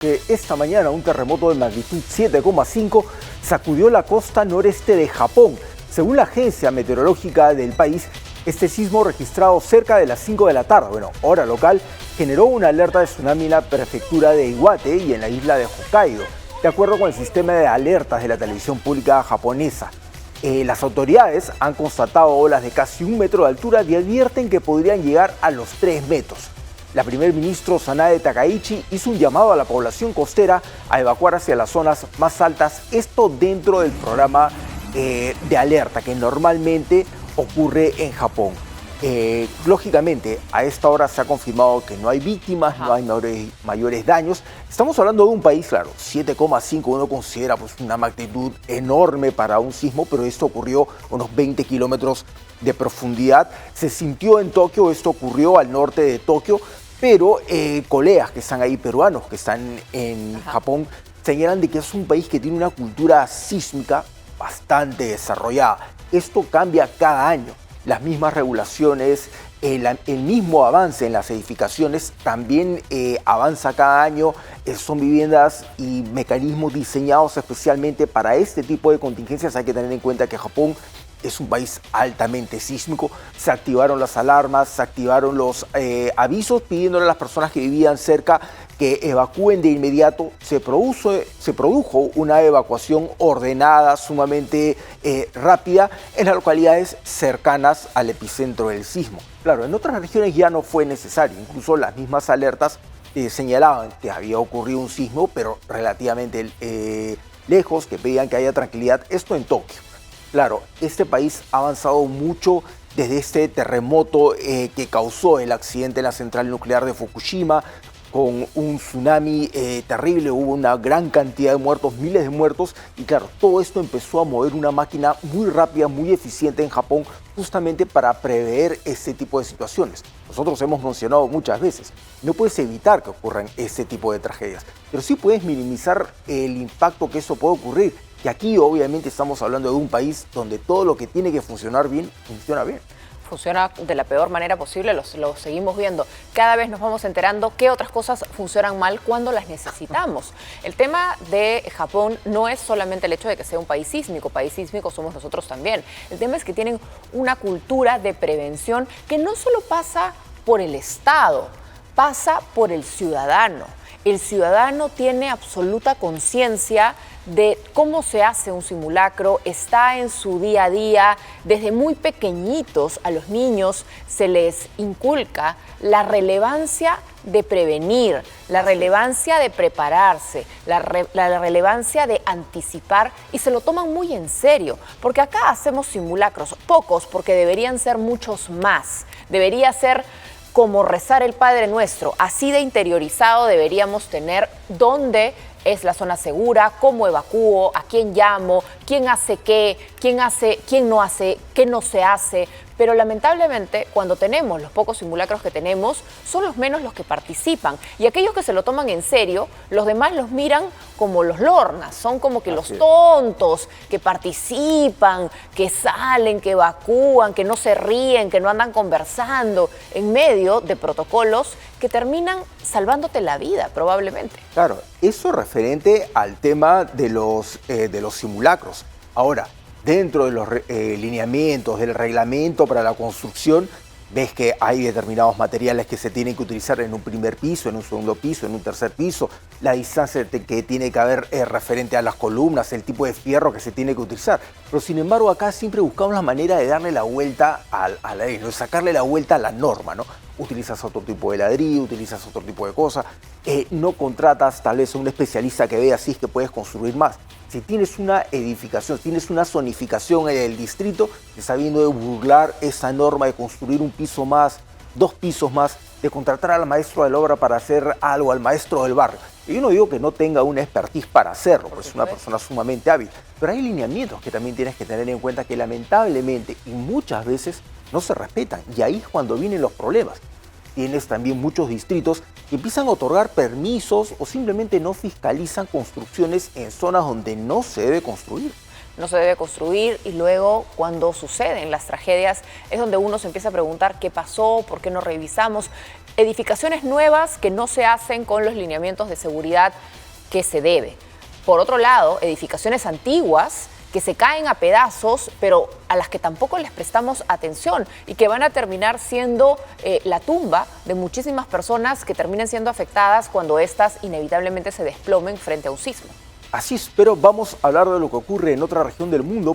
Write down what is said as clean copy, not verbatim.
Que esta mañana un terremoto de magnitud 7,5 sacudió la costa noreste de Japón. Según la agencia meteorológica del país, este sismo registrado cerca de las 5 de la tarde, hora local, generó una alerta de tsunami en la prefectura de Iwate y en la isla de Hokkaido, de acuerdo con el sistema de alertas de la televisión pública japonesa. Las autoridades han constatado olas de casi 1 metro de altura y advierten que podrían llegar a los 3 metros. La primer ministro Sanae Takaichi hizo un llamado a la población costera a evacuar hacia las zonas más altas, esto dentro del programa de alerta que normalmente ocurre en Japón. Lógicamente, a esta hora se ha confirmado que no hay víctimas, no hay mayores daños. Estamos hablando de un país, claro, 7,5 uno considera pues, una magnitud enorme para un sismo, pero esto ocurrió a unos 20 kilómetros de profundidad. Se sintió en Tokio, esto ocurrió al norte de Tokio, pero colegas que están ahí, peruanos que están en Japón, señalan de que es un país que tiene una cultura sísmica bastante desarrollada. Esto cambia cada año. Las mismas regulaciones, el mismo avance en las edificaciones también avanza cada año. Son viviendas y mecanismos diseñados especialmente para este tipo de contingencias. Hay que tener en cuenta que Japón es un país altamente sísmico. Se activaron las alarmas, se activaron los avisos pidiéndole a las personas que vivían cerca que evacúen de inmediato. Se produjo una evacuación ordenada, sumamente rápida en las localidades cercanas al epicentro del sismo. Claro, en otras regiones ya no fue necesario, incluso las mismas alertas señalaban que había ocurrido un sismo, pero relativamente lejos, que pedían que haya tranquilidad. Esto en Tokio. Claro, este país ha avanzado mucho desde este terremoto que causó el accidente en la central nuclear de Fukushima, con un tsunami terrible, hubo una gran cantidad de muertos, miles de muertos, y claro, todo esto empezó a mover una máquina muy rápida, muy eficiente en Japón, justamente para prever este tipo de situaciones. Nosotros hemos mencionado muchas veces, no puedes evitar que ocurran este tipo de tragedias, pero sí puedes minimizar el impacto que eso puede ocurrir. Y aquí obviamente estamos hablando de un país donde todo lo que tiene que funcionar bien, funciona bien. Funciona de la peor manera posible, lo seguimos viendo. Cada vez nos vamos enterando qué otras cosas funcionan mal cuando las necesitamos. El tema de Japón no es solamente el hecho de que sea un país sísmico somos nosotros también. El tema es que tienen una cultura de prevención que no solo pasa por el Estado, pasa por el ciudadano. El ciudadano tiene absoluta conciencia de cómo se hace un simulacro, está en su día a día. Desde muy pequeñitos a los niños se les inculca la relevancia de prevenir, la relevancia de prepararse, la relevancia de anticipar, y se lo toman muy en serio, porque acá hacemos simulacros, pocos, porque deberían ser muchos más. Debería ser como rezar el Padre Nuestro, así de interiorizado deberíamos tener dónde es la zona segura, cómo evacúo, a quién llamo, quién hace qué, quién no hace, qué no se hace. Pero lamentablemente, cuando tenemos los pocos simulacros que tenemos, son los menos los que participan. Y aquellos que se lo toman en serio, los demás los miran como los lornas, son como que los tontos que participan, que salen, que evacúan, que no se ríen, que no andan conversando en medio de protocolos que terminan salvándote la vida, probablemente. Claro, eso referente al tema de los simulacros. Ahora, dentro de los lineamientos del reglamento para la construcción, ves que hay determinados materiales que se tienen que utilizar en un primer piso, en un segundo piso, en un tercer piso, la distancia que tiene que haber referente a las columnas, el tipo de fierro que se tiene que utilizar. Pero sin embargo acá siempre buscamos la manera de darle la vuelta a la ley, de sacarle la vuelta a la norma, ¿no? Utilizas otro tipo de ladrillo, utilizas otro tipo de cosa, no contratas tal vez a un especialista que vea si es que puedes construir más. Si tienes una edificación, tienes una zonificación en el distrito, te está viendo de burlar esa norma de construir un piso más, 2 pisos más, de contratar al maestro de la obra para hacer algo, al maestro del barrio. Y yo no digo que no tenga una expertise para hacerlo, pues es una persona sumamente hábil, pero hay lineamientos que también tienes que tener en cuenta que lamentablemente y muchas veces no se respetan, y ahí es cuando vienen los problemas. Tienes también muchos distritos que empiezan a otorgar permisos o simplemente no fiscalizan construcciones en zonas donde no se debe construir. No se debe construir, y luego cuando suceden las tragedias es donde uno se empieza a preguntar qué pasó, por qué no revisamos. edificaciones nuevas que no se hacen con los lineamientos de seguridad que se debe. Por otro lado, edificaciones antiguas que se caen a pedazos, pero a las que tampoco les prestamos atención y que van a terminar siendo la tumba de muchísimas personas que terminen siendo afectadas cuando éstas inevitablemente se desplomen frente a un sismo. Así es, pero vamos a hablar de lo que ocurre en otra región del mundo.